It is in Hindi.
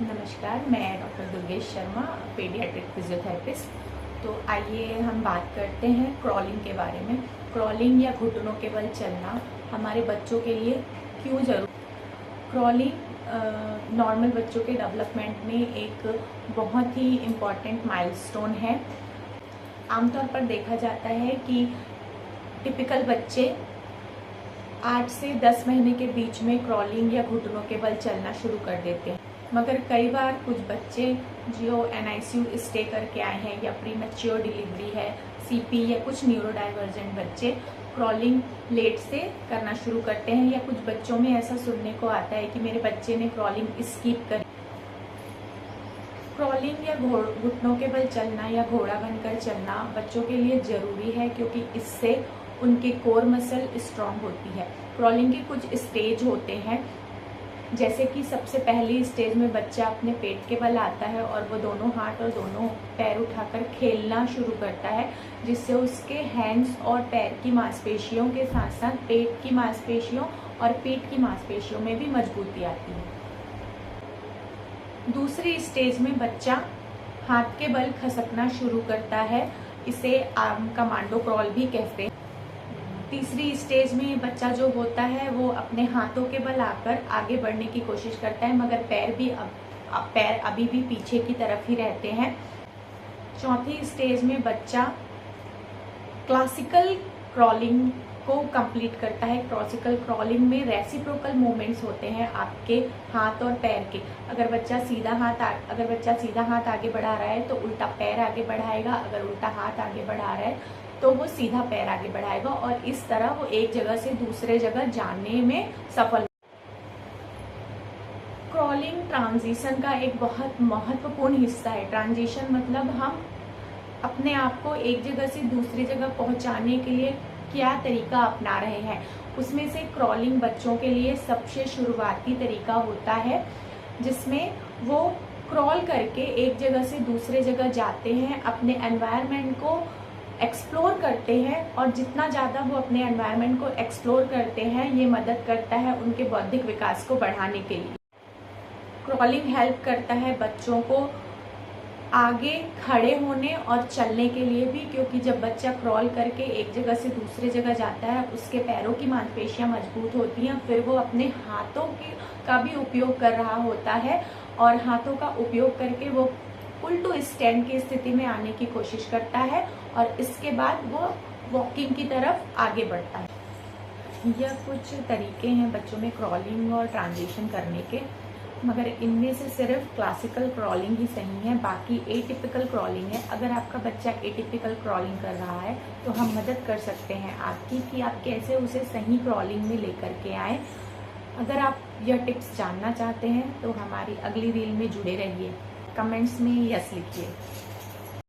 नमस्कार, मैं doctor Durgesh Sharma, paediatric physiotherapist. तो आइए हम बात करते हैं क्रॉलिंग के बारे में। क्रॉलिंग या घुटनों के बल चलना हमारे बच्चों के लिए क्यों जरूरी? क्रॉलिंग नॉर्मल बच्चों के डेवलपमेंट में एक बहुत ही इम्पॉर्टेंट माइलस्टोन है। आमतौर पर देखा जाता है कि टिपिकल बच्चे 8 से 10 महीने के बीच में क्रॉलिंग या घुटनों के बल चलना शुरू कर देते हैं, मगर कई बार कुछ बच्चे जो NICU स्टे करके आए हैं या प्री मैच्योर डिलीवरी है, CP या कुछ न्यूरोडाइवर्जेंट बच्चे क्रॉलिंग लेट से करना शुरू करते हैं, या कुछ बच्चों में ऐसा सुनने को आता है कि मेरे बच्चे ने क्रॉलिंग स्किप करी। क्रॉलिंग या घुटनों के बल चलना या घोड़ा बनकर चलना बच्चों के लिए जरूरी है, क्योंकि इससे उनके कोर मसल स्ट्रांग होती है। क्रॉलिंग के कुछ स्टेज होते हैं, जैसे कि सबसे पहली स्टेज में बच्चा अपने पेट के बल आता है और वो दोनों हाथ और दोनों पैर उठाकर खेलना शुरू करता है, जिससे उसके हैंड्स और पैर की मांसपेशियों के साथ साथ पेट की मांसपेशियों और पीठ की मांसपेशियों में भी मजबूती आती है। दूसरी स्टेज में बच्चा हाथ के बल खसकना शुरू करता है, इसे कमांडो क्रॉल भी कहते हैं। तीसरी स्टेज में बच्चा जो होता है वो अपने हाथों के बल आकर आगे बढ़ने की कोशिश करता है, मगर पैर अभी भी पीछे की तरफ ही रहते हैं। चौथी स्टेज में बच्चा क्लासिकल क्रॉलिंग को कंप्लीट करता है। क्लासिकल क्रॉलिंग में रेसिप्रोकल मूवमेंट्स होते हैं आपके हाथ और पैर के। अगर बच्चा सीधा हाथ आगे बढ़ा रहा है तो उल्टा पैर आगे बढ़ाएगा, अगर उल्टा हाथ आगे बढ़ा रहा है तो वो सीधा पैर आगे बढ़ाएगा, और इस तरह वो एक जगह से दूसरे जगह जाने में सफल। क्रॉलिंग ट्रांजिशन का एक बहुत महत्वपूर्ण हिस्सा है। ट्रांजिशन मतलब हम अपने आप को एक जगह से दूसरी जगह पहुंचाने के लिए क्या तरीका अपना रहे हैं। उसमें से क्रॉलिंग बच्चों के लिए सबसे शुरुआती तरीका होता है, जिसमें वो क्रॉल करके एक जगह से दूसरे जगह जाते हैं, अपने एनवायरनमेंट को एक्सप्लोर करते हैं, और जितना ज़्यादा वो अपने एनवायरनमेंट को एक्सप्लोर करते हैं ये मदद करता है उनके बौद्धिक विकास को बढ़ाने के लिए। क्रॉलिंग हेल्प करता है बच्चों को आगे खड़े होने और चलने के लिए भी, क्योंकि जब बच्चा क्रॉल करके एक जगह से दूसरे जगह जाता है उसके पैरों की मांसपेशियां मजबूत होती हैं, फिर वो अपने हाथों का भी उपयोग कर रहा होता है, और हाथों का उपयोग करके वो उल्टू स्टैंड की स्थिति में आने की कोशिश करता है, और इसके बाद वो वॉकिंग की तरफ आगे बढ़ता है। यह कुछ तरीके हैं बच्चों में क्रॉलिंग और ट्रांजिशन करने के, मगर इनमें से सिर्फ क्लासिकल क्रॉलिंग ही सही है, बाकी एटिपिकल क्रॉलिंग है। अगर आपका बच्चा एटिपिकल क्रॉलिंग कर रहा है तो हम मदद कर सकते हैं आपकी कि आप कैसे उसे सही क्रॉलिंग में लेकर के आए। अगर आप यह टिप्स जानना चाहते हैं तो हमारी अगली रील में जुड़े रहिए। कमेंट्स में यस लिखिए।